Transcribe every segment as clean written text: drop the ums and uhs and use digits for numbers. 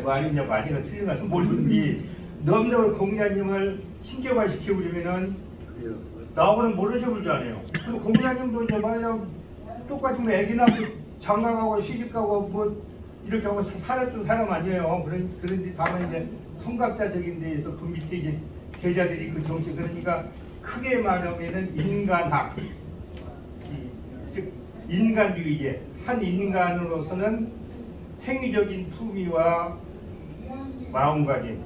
아니냐 많이가 틀린가 모르는데 너무나 공자님을 신격화 시켜버리면은 나오고는 모르죠 불잖아요. 그럼 공자님도 이제 말하자면 똑같이 뭐 애기나 장가가고 시집가고 뭐 이렇게 하고 살았던 사람 아니에요. 그런데 다만 이제 성각자적인 데에서 그 밑에 이제 제자들이 그 정치 그러니까 크게 말하면은 인간학, 즉 인간주의제 한 인간으로서는 행위적인 품위와 마음가짐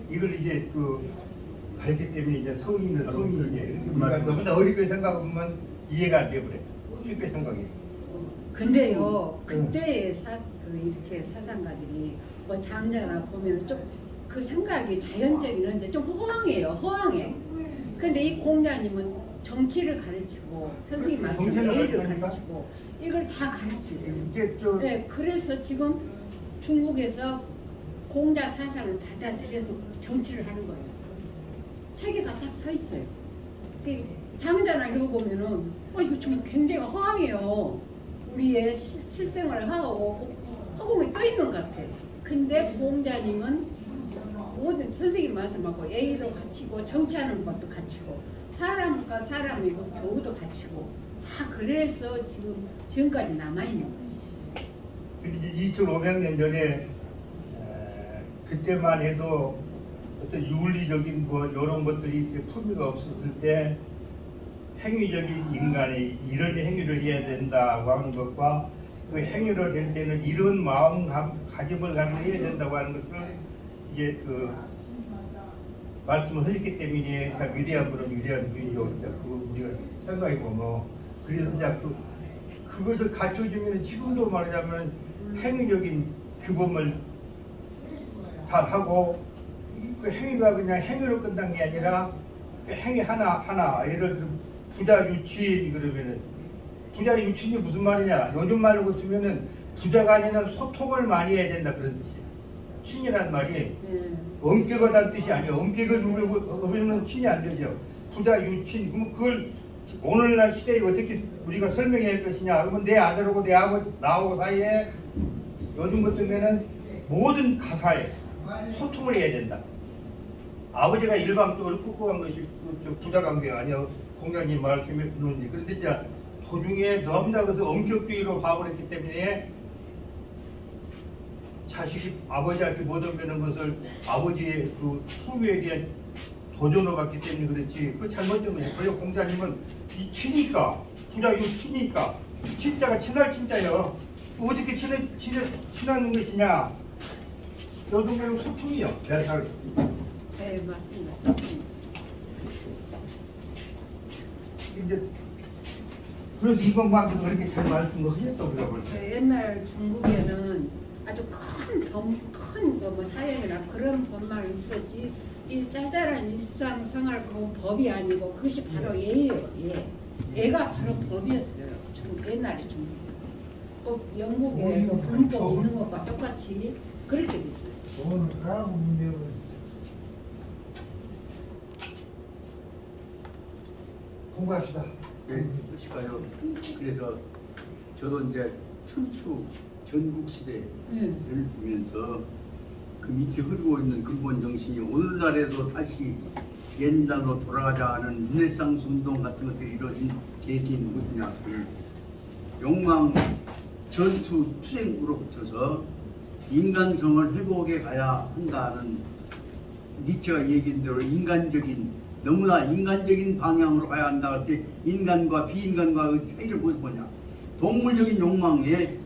이걸 이제 그 가르쳤기 때문에 이제 성인이제 우리가 너무나 어리게 생각하면 이해가 안 돼버려. 쉽게 생각이. 근데요 그때의 이렇게 사상가들이 뭐 장자나 보면 좀 그 생각이 자연적이는데 좀 허황해. 근데 이 공자님은 정치를 가르치고 선생님 말씀대로 예를 가르치고 이걸 다 가르치세요. 네, 그래서 지금 중국에서 공자 사상을 받아들여서 정치를 하는 거예요. 체계가 딱 서 있어요. 장자나 이런 거 보면은 이거 좀 굉장히 허황해요. 우리의 실생활을 하고 허공에 떠 있는 것 같아요. 근데 공자님은 모든 선생님 말씀하고 예의도 갖추고 정치하는 것도 갖추고 사람과 사람이고 교우도 갖추고 그래서 지금까지 남아있는 거예요. 2500년 전에 그때만 해도 어떤 윤리적인 뭐 이런 것들이 이제 품위가 없었을 때 행위적인 인간이 이런 행위를 해야 된다고 하는 것과 그 행위를 할 때는 이런 마음가짐을 가지고 해야 된다고 하는 것을 이제 그 말씀을 하셨기 때문에 자 위대한 분은 위대한 분이죠. 그 우리가 생각이고 뭐 그래서 이제 그것을 갖춰주면 지금도 말하자면 행위적인 규범을 다 하고 그 행위가 그냥 행위로 끝난 게 아니라 그 행위 하나 예를 들어 부자 유친 그러면은 부자 유친이 무슨 말이냐 요즘 말로 같으면은 부자 간에는 소통을 많이 해야 된다 그런 뜻이야. 친이란 말이 엄격하다는 뜻이 아니에요. 엄격을 누르면 친이 안 되죠. 부자 유친 그러면 그걸 오늘날 시대에 어떻게 우리가 설명해야 할 것이냐 그러면 내 아들하고 나하고 사이에 요즘 같으면은 모든 가사에 소통을 해야 된다. 아버지가 일방적으로 끄고간 것이 부자 관계가 아니야. 공자님 말씀에 놓는지 그런데 이제 도중에 너무나 그래서 엄격주의로 가버렸기 때문에 자식이 아버지한테 못 옮기는 것을 아버지의 그 후배에 대한 도전으로 봤기 때문에 그렇지 그 잘못된 거예요. 그래서 공자님은 이 친이니까 부자 이 친이니까 친자가 친할 친자예요. 어떻게 친하는 것이냐? 요즘 배우 소통이요. 네, 맞습니다. 이제 그래서 이것만 그렇게 잘 말씀을 하셨어 우리가 볼 때. 옛날 중국에는 아주 큰 사형이나 그런 법만 있었지 이 짤짤한 일상생활 그 법이 아니고 그것이 바로 예예요. 예가 바로 법이었어요. 옛날에 중국. 꼭 영국에 불법 있는 것과 똑같이 그렇게 됐어요. 오늘 가라고 문제로 공부합시다. 네, 그러실까요? 그래서 저도 이제 춘추 전국 시대를 보면서 그 밑에 흐르고 있는 근본 정신이 오늘날에도 다시 옛날로 돌아가자는 르네상스 운동 같은 것들이 이루어진 계기인 뭐냐? 욕망, 전투, 투쟁으로부터서 인간성을 회복해 가야 한다는 니체가 얘기한 대로 너무나 인간적인 방향으로 가야 한다 할 때 인간과 비인간과 그 차이를 뭐냐? 동물적인 욕망에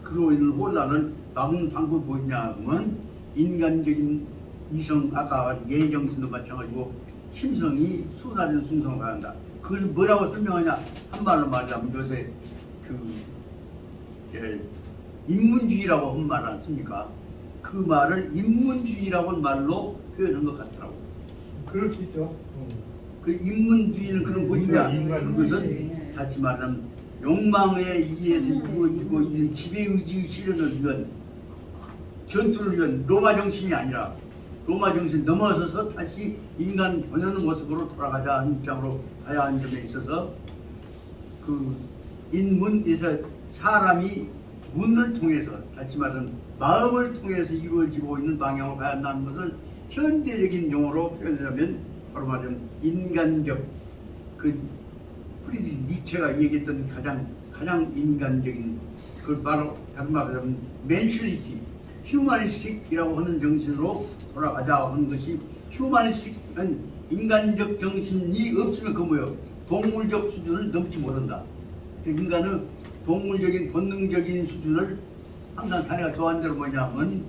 그로 인한 혼란을 막는 방법이 뭐냐 하면 인간적인 이성 아까 예정신도 마찬가지고 심성이 순화된 순성을 가야 한다. 그것을 뭐라고 설명하냐 한말로 말하자면 요새 인문주의라고 한 말 않습니까? 그 말을 인문주의라고 한 말로 표현한 것 같더라고. 그럴 수 있죠. 그 인문주의는 그런 것이냐? 그것은 다시 말하면 욕망에 의해서 이루어지고 있는 지배의지의 실현을 위한 전투를 위한 로마 정신이 아니라 로마 정신 넘어서서 다시 인간 본연의 모습으로 돌아가자 하는 입장으로 가야 하는 점에 있어서 그 인문에서 사람이 문을 통해서, 다시 말하면 마음을 통해서 이루어지고 있는 방향으로 가야 한다는 것을 현대적인 용어로 표현하자면 바로 말하면 인간적, 그 프리드리히 니체가 얘기했던 가장 인간적인, 그걸 바로 다른 말로 하면 맨슐리티, 휴머니스틱이라고 하는 정신으로 돌아가자 하는 것이, 휴머니스틱은 인간적 정신이 없으면 그 뭐예요? 동물적 수준을 넘지 못한다. 인간은 동물적인 본능적인 수준을 항상 자네가 좋아하는 대로 뭐냐면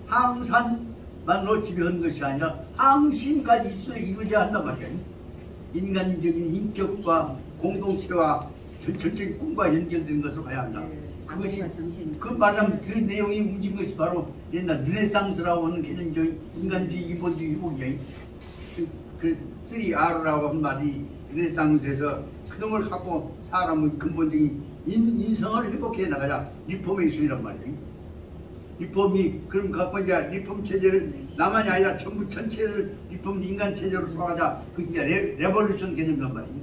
항산만으로 지배하는 것이 아니라 항심까지 있어야 이루어져야 한단 말이야. 인간적인 인격과 공동체와 전체적인 꿈과 연결되는 것으로 가야 한다. 그것이 그 말하면 그 내용이 움직인 것이 바로 옛날 르네상스라고 하는 개념적 인간주의, 인본주의 회복이야. 그 3R라고 한 말이 르네상스에서 그놈을 갖고 사람의 근본적인 인성을 회복해 나가자. 리포메이션이란 말이에요. 리폼이 그럼 갖고 이제 리폼 체제를 나만이 아니라 전부 전체를 리폼 인간 체제로 돌아가자. 그 이제 레볼루션 개념이란 말이에요.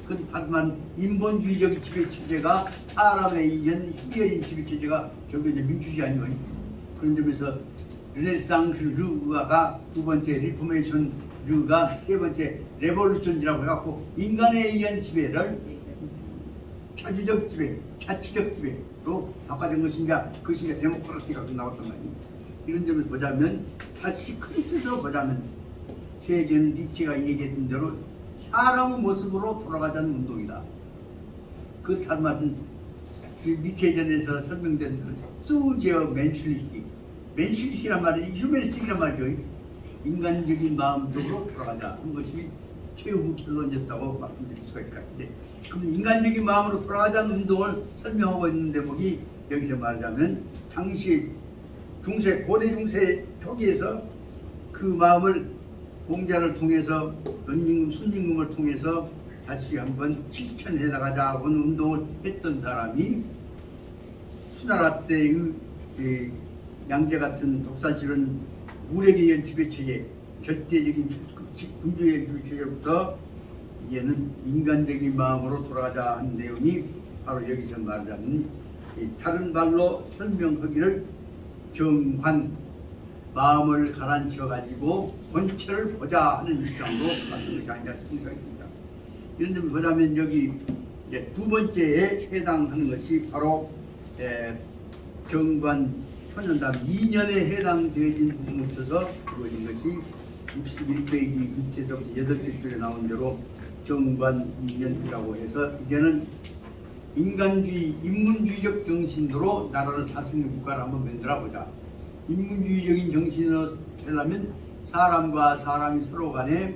그 하지만 인본주의적인 지배 체제가 사람에 의한 희미해진 지배 체제가 결국 이제 민주주의 아니에요. 그런 점에서 르네상스 르가 두 번째 리포메이션 르가 세 번째 레볼루션이라고 해갖고 인간에 의한 지배를 차주적 지배, 자치적 지배로 바꿔준 것인가, 그것이 이제 데모크라시가 나왔단 말이에요. 이런 점을 보자면, 다시 큰 뜻으로 보자면, 세계는 니체가 얘기했던 대로 사람의 모습으로 돌아가자는 운동이다. 그 다른 말은 그 니체전에서 설명된 소지어 맨슐리티, 맨슐리티란 말이 휴메니스틱이란 말이죠. 인간적인 마음적으로 돌아가자 하는 것이 최후 결론이었다고 말씀드릴 수가 있을 것 같은데, 그럼 인간적인 마음으로 돌아가자는 운동을 설명하고 있는 대목이 여기서 말하자면 당시 중세, 고대 중세 초기에서 그 마음을 공자를 통해서 연임금, 순임금을 통해서 다시 한번 실천해 나가자 하는 운동을 했던 사람이 수나라 때의 양제 같은 독사질은 물에게 의한 지배체제, 절대적인 군주의 지배체제로부터 이제는 인간적인 마음으로 돌아가자 하는 내용이 바로 여기서 말하자면, 다른 말로 설명하기를 정관, 마음을 가라앉혀 가지고 본체를 보자 하는 입장으로 만든 것이 아니라 싶은 것입니다. 이런 점을 보자면 여기 이제 두 번째에 해당하는 것이 바로 정관 초년담 2년에 해당되어진 부분에 있어서 이루어진 것이 61페이지 밑에서부터 8째 줄에 나온 대로 정관 2년이라고 해서, 이제는 인간주의, 인문주의적 정신으로 나라를 다스리는 국가를 한번 만들어보자. 인문주의적인 정신으로 하려면 사람과 사람이 서로 간에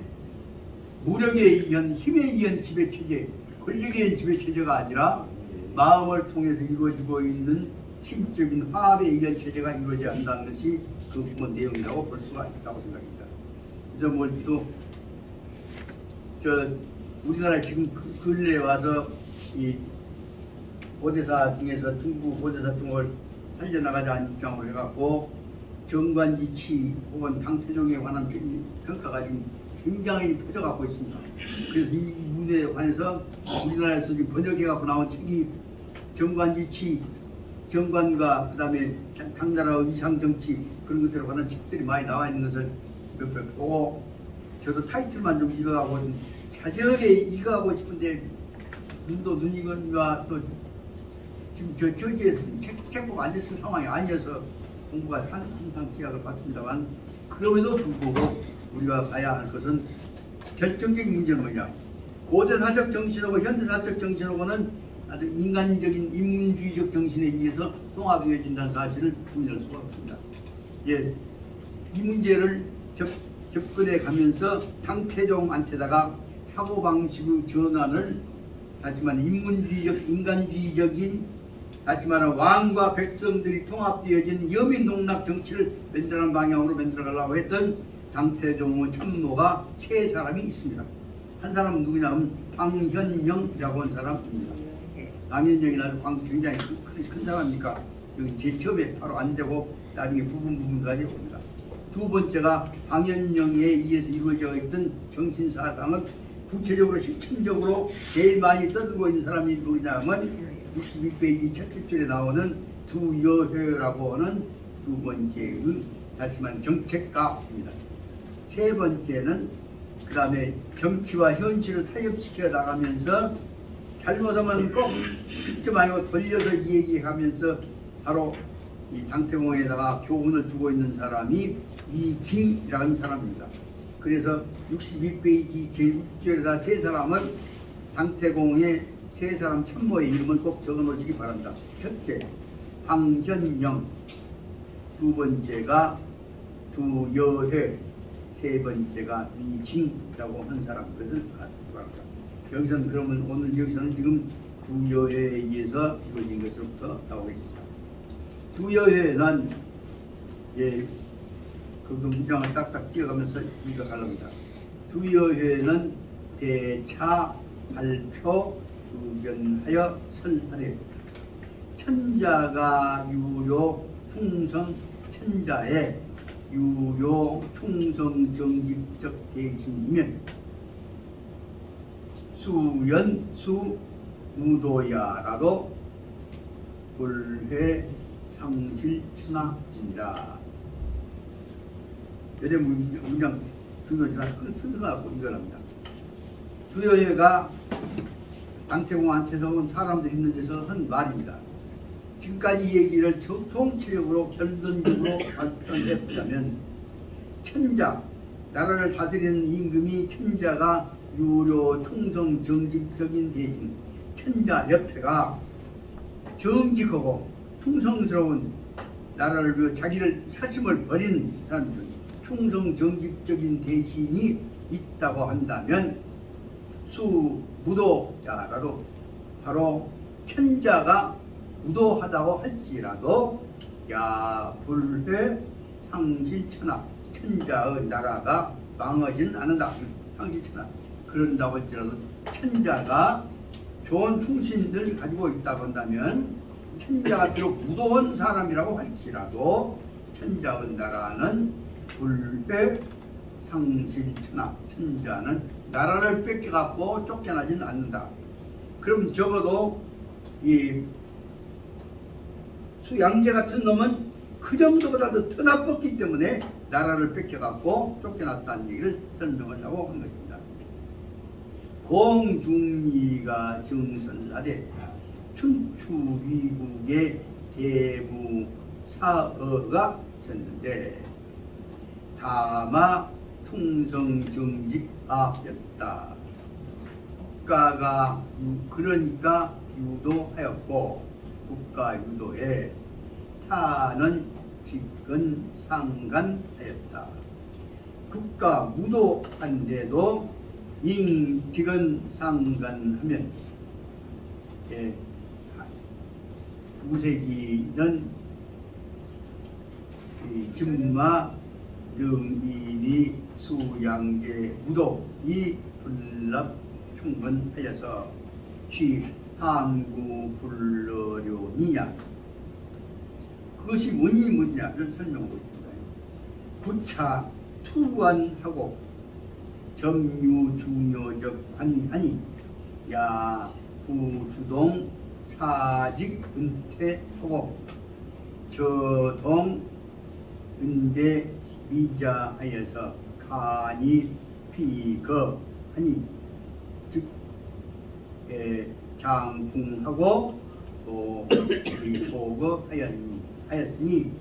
무력에 의한, 힘에 의한 지배체제, 권력에 의한 지배체제가 아니라 마음을 통해서 이루어지고 있는 심적인 화합에 의한 체제가 이루어져야 한다는 것이 그 부분 내용이라고 볼 수가 있다고 생각합니다. 그래서 뭐 또 우리나라 지금 근래에 와서 이 고대사 중에서 중국 고대사 중을 살려나가자는 입장으로 해갖고 정관지치 혹은 당태종에 관한 평가가 지금 굉장히 퍼져갖고 있습니다. 그래서 이 문제에 관해서 우리나라에서 지금 번역해갖고 나온 책이 정관지치, 정관과 그 다음에 당나라의 이상정치 그런 것들에 관한 책들이 많이 나와 있는 것을 몇몇 보고, 저도 타이틀만 좀 읽어가고 좀 자세하게 읽어가고 싶은데 눈도 눈이건과 또 지금 저 저지에서 책 보고 앉았을 상황이 아니어서 공부가 항상 제약을 받습니다만, 그럼에도 불구하고 우리가 가야 할 것은 결정적인 문제는 뭐냐, 고대사적 정신하고 현대사적 정신하고는 아주 인간적인 인문주의적 정신에 의해서 통합되어진다는 사실을 부인할 수가 없습니다. 예, 이 문제를 접근해 가면서 당태종한테다가 사고방식의 전환을, 하지만 인문주의적, 인간주의적인, 하지만 왕과 백성들이 통합되어진 여민농락 정치를 만들어가는 방향으로 만들어가려고 했던 당태종의 참모가 세 사람이 있습니다. 한 사람은 누구냐 하면 황현영이라고 하는 사람입니다. 황현영이라도 굉장히 큰 사람이니까 여기 제 처음에 바로 안 되고 나중에 부분까지 옵니다. 두 번째가 황현영에 의해서 이루어져 있던 정신사상을 구체적으로 실천적으로 제일 많이 떠들고 있는 사람이 누구냐 하면 62페이지 첫째 줄에 나오는 두여회라고 하는 두 번째의 다시 말하면 정책가입니다. 세 번째는 그 다음에 정치와 현실을 타협시켜 나가면서 잘못하면 꼭 직접 아니고 돌려서 얘기하면서 바로 이 당태공에다가 교훈을 주고 있는 사람이 이징이라는 사람입니다. 그래서 62페이지 제6절에다 세 사람을 당태공의 세 사람 참모의 이름을 꼭 적어 놓으시기 바랍니다. 첫째, 황현영. 두 번째가 두여회. 세 번째가 이징이라고 한 사람. 그것을 아시기 바랍니다. 여기서는 그러면 오늘 여기서는 지금 두여회에 의해서 이루어진 것으로부터 나오겠습니다. 두여회는 그 문장을 딱딱 띄어가면서 읽어가랍니다. 두여회는 대차 발표 의견하여 설하래. 천자가 유료 충성 천자의 유료 충성 정직적 대신이면 수연수 무도야라도 불회 상실천하입니다. 여대 문장 중요하지만 튼튼하고 이거랍니다. 두여회가 당태공한테서 온 사람들이 있는 데서 한 말입니다. 지금까지 얘기를 총체적으로 결론적으로 발전해보자면 천자, 나라를 다스리는 임금이 천자가 유료 충성 정직적인 대신 천자 옆에가 정직하고 충성스러운 나라를 위해 자기를 사심을 버린 사람들, 충성 정직적인 대신이 있다고 한다면 수무도자라도 바로 천자가 무도하다고 할지라도 야불회 상실천하, 천자의 나라가 망하지는 않는다. 상실천하. 그런다고 할지라도 천자가 좋은 충신들 가지고 있다고 한다면 천자가 비록 무도한 사람이라고 할지라도 천자의 나라는 불회 상실천하, 천자는 나라를 뺏겨갖고 쫓겨나지는 않는다. 그럼 적어도 이 수양제 같은 놈은 그 정도보다도 더 나빴기 때문에 나라를 뺏겨갖고 쫓겨났다는 얘기를 설명을 하고 한 것입니다. 공중리가 증설하되 춘추위국의 대부 사어가 있었는데 다마 충성정직아였다. 국가가 그러니까 유도하였고 국가 유도에 타는 직근 상간하였다. 국가 무도한데도 직근 상간하면 우세기는 증마 영인이 수양제 무도 이 불납 충분하여서 취함구 불러려니냐. 그것이 뭐냐를 설명하고 있습니다. 구차 투완하고 점유중요적 관하니 야부주동 사직 은퇴하고 저동 은대 미자하여서 간이 피거하니 즉 장풍하고 또 보거하였으니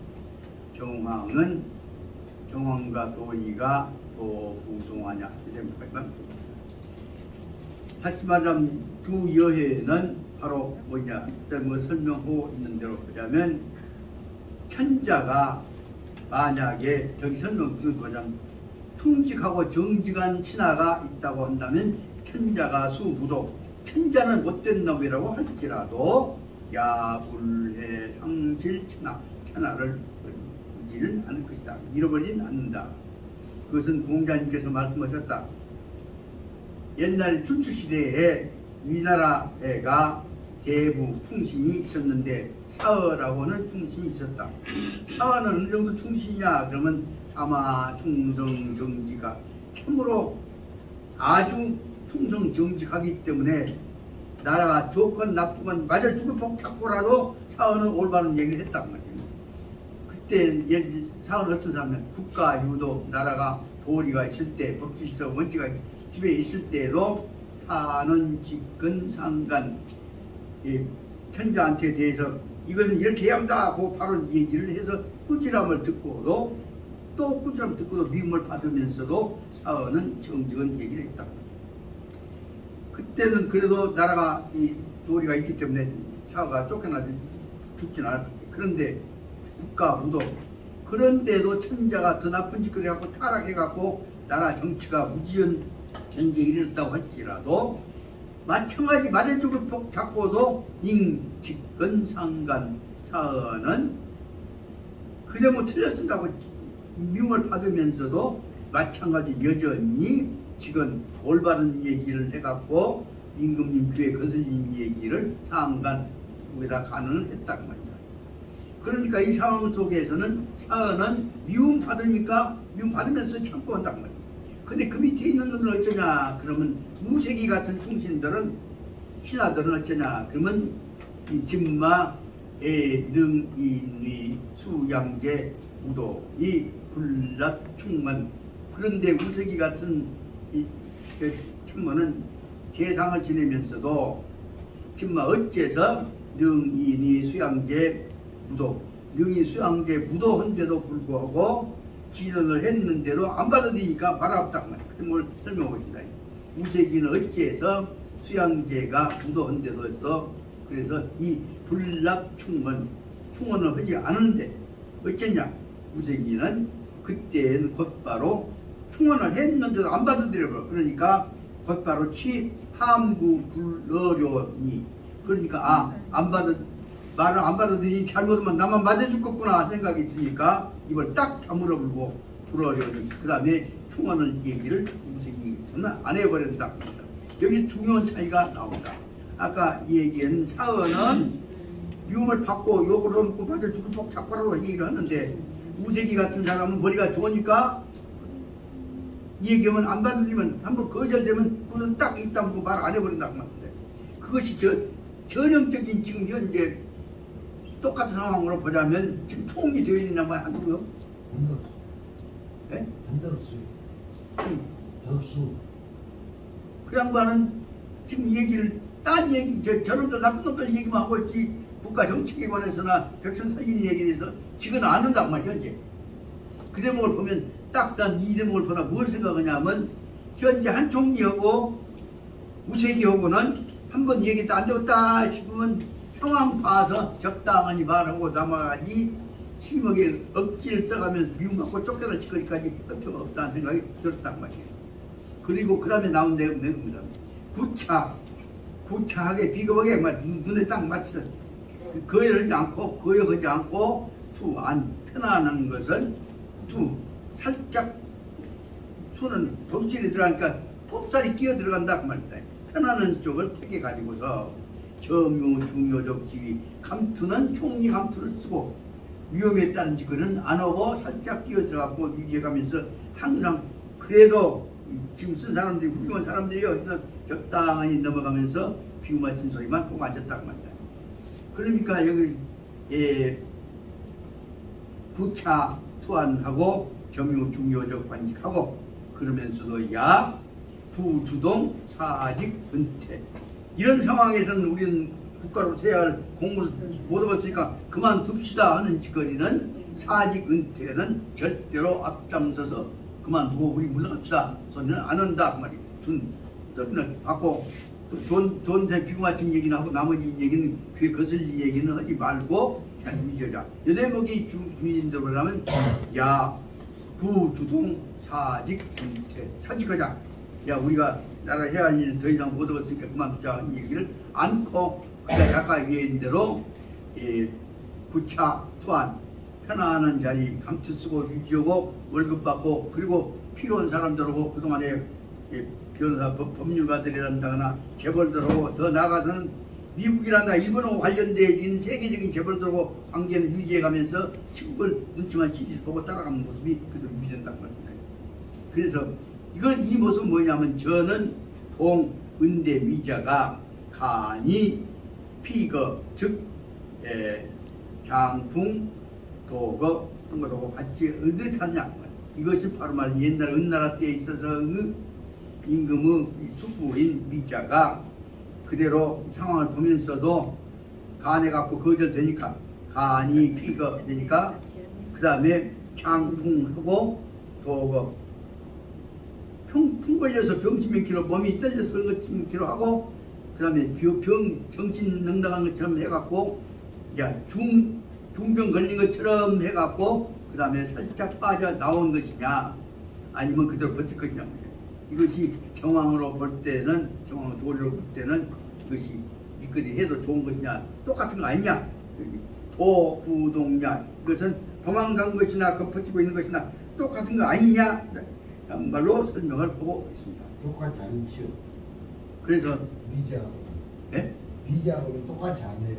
정황과 도리가 더 부동하냐. 하지만 두 여해는 바로 뭐냐, 뭐 설명하고 있는 대로 보자면 천자가 만약에 여기 설명 보자면 충직하고 정직한 신하가 있다고 한다면 천자가 수무도, 천자는 못된 놈이라고 할지라도 야불해 상실 천하를 잃지는 않을 것이다. 잃어버리진 않는다. 그것은 공자님께서 말씀하셨다. 옛날 춘추시대에 위나라가 대부 충신이 있었는데 사어라고는 충신이 있었다. 사어는 어느 정도 충신이냐 그러면 아마 충성정지가 참으로 아주 충성정직하기 때문에 나라가 좋건 나쁘건 맞아 죽을 복 잡고라도 사원은 올바른 얘기를 했단 말이에요. 그때 사원은 어떤 사람은 국가 유도 나라가 도리가 있을 때 법질서 원칙가 집에 있을 때에도 사는 직근 상간 천자한테 대해서 이것은 이렇게 해야 한다고 바로 얘기를 해서 꾸지람을 듣고도 또 꾸지람 듣고도 미움을 받으면서도 사원은 정직한 얘기를 했다. 그때는 그래도 나라가 이 도리가 있기 때문에 사가 쫓겨나지 죽진 않았거든요. 그런데 국가 무도 그런데도 천자가 더 나쁜 짓거리 갖고 타락해갖고 나라 정치가 무지한 경계에 이르렀다고 할지라도 마찬가지 맞은 쪽을 복 잡고도 인직근 상간 사언은 그대로 틀렸습니다고 미움을 받으면서도 마찬가지 여전히 지금 올바른 얘기를 해갖고 임금님 귀에 거슬린 얘기를 상간에다 간언을 했단 말이야. 그러니까 이 상황 속에서는 사언은 미움 받으니까 미움 받으면서 참고 한단 말이야. 근데 그 밑에 있는 놈들은 어쩌냐 그러면 무색이 같은 충신들은 신하들은 어쩌냐 그러면 이 진마 애능인의 수양제 무도 이 불납 충만 그런데 우색이 같은 이 참모는 제상을 지내면서도 진마 어째서 능인이 수양제 무도 능인 수양제 무도한데도 불구하고 진언을 했는데도 안 받아들이니까 바라봤단 말이야. 그때 뭘 설명하고 있다. 우세기는 어째서 수양제가 무도한데도 그래서 이 불납 충원을 하지 않은데 어쨌냐 우세기는 그때는 곧바로 충원을 했는데도 안 받아들여버려. 그러니까 곧바로 함구 불어려니 그러니까 말을 안 받아들이니 잘못하면 나만 맞아줄 거구나 생각이 드니까 입을 딱 다물어 불고 불어려니 그 다음에 충원을 얘기를 우세기는 안 해버린다. 여기 중요한 차이가 나온다. 아까 얘기한 사언은 미움을 받고 욕을 하고 맞아 죽을 복 잡고라고 얘기를 하는데 우세기 같은 사람은 머리가 좋으니까 얘기하면 안 받으면 한번 거절되면 그건 딱 있다고 말 안 해버린다고 말인데 그것이 전형적인 지금 현재 똑같은 상황으로 보자면 지금 통이 되어 있는 양반 안 두고요? 안 들었어. 네? 안 들었어요. 들었어. 그 양반은 지금 얘기를 딴 얘기 저놈들 나쁜 놈들 얘기만 하고 있지 국가 정책에 관해서나 백성 살리는 얘기에 대해서 지금 안 한단 말이야 현재. 그 대목을 보면 딱 이 대목을 보다 뭘 생각하냐면 현재 한 총리하고 우세기하고는 한번 얘기도 안 되었다 싶으면 상황 봐서 적당히 말하고 남아가지 심하게 억지를 써가면서 미움받고 쫓겨날 짓거리까지 필요가 없다는 생각이 들었단 말이에요. 그리고 그 다음에 나온 내용입니다. 구차하게 비겁하게 눈에 딱 맞춰서 거역하지 않고 안 편안한 것을 살짝 손은 덕질이 들어가니까 꼽살이 끼어 들어간다 그 말입니다. 편안한 쪽을 택해 가지고서 점유 중요적 지위 감투는 총리 감투를 쓰고 위험에 따른 짓거리는 안 하고 살짝 끼어 들어가고 유지해가면서 항상 그래도 지금 쓴 사람들이 훌륭한 사람들이 어디서 적당히 넘어가면서 비유 맞춘 소리만 꼭 앉았다 그 말입니다. 그러니까 여기 부차 투안하고 점유 중요적 관직하고 그러면서도 야 부주동 사직 은퇴 이런 상황에서는 우리는 국가로 해야 할 공무를 못 얻었으니까 그만둡시다 하는 짓거리는 사직 은퇴는 절대로 앞장서서 그만두고 우리 물러갑시다 소리는 안 한다 그 말이에요. 그냥 받고 좋은데 비구 맞춘 얘기는 하고 나머지 얘기는 귀에 거슬린 얘기는 하지 말고 그냥 유지하자. 이 대목이 주인대로 하면 야 부주동 사직 은퇴 사직하자. 야 우리가 나라 해야 할 일은 더 이상 못 얻었으니까 그만두자 하는 얘기를 않고 그냥 아까 얘기한 대로 부차 투안 편안한 자리 감투 쓰고 유지하고 월급 받고 그리고 필요한 사람들하고 그동안에 변호사 법률가들이란다거나 재벌들하고 더 나아가서는 미국이란다 일본하고 관련되어 있는 세계적인 재벌들하고 관계를 유지해가면서 친구를 눈치만 시질 보고 따라가는 모습이 그대로 유지된다고 합니다. 그래서 이 모습은 뭐냐면 저는 동은대 미자가 간이 피거 즉 장풍 도거 이런 것하고 같이 어듯하냐 이것이 바로 말 옛날 은나라 때에 있어서 그 임금의 숙부인 미자가 그대로 상황을 보면서도 간해갖고 거절되니까 간이 피거 되니까 그 다음에 장풍하고 도거 풍 걸려서 병치면기로 몸이 떨려서 그런 것치면기로 하고 그 다음에 정신 능당한 것처럼 해갖고 중병 걸린 것처럼 해갖고 그 다음에 살짝 빠져 나온 것이냐 아니면 그대로 버틸 것이냐 이것이 정황으로 볼 때는 정황 도리로 볼 때는 이것이 이끌이 해도 좋은 것이냐 똑같은 거 아니냐 도부동냐 이것은 도망간 것이나 그 버티고 있는 것이나 똑같은 거 아니냐 한 말로 설명을 하고 있습니다. 똑같지 않죠. 그래서 미자하고 예? 미자하고는 똑같지 않네요.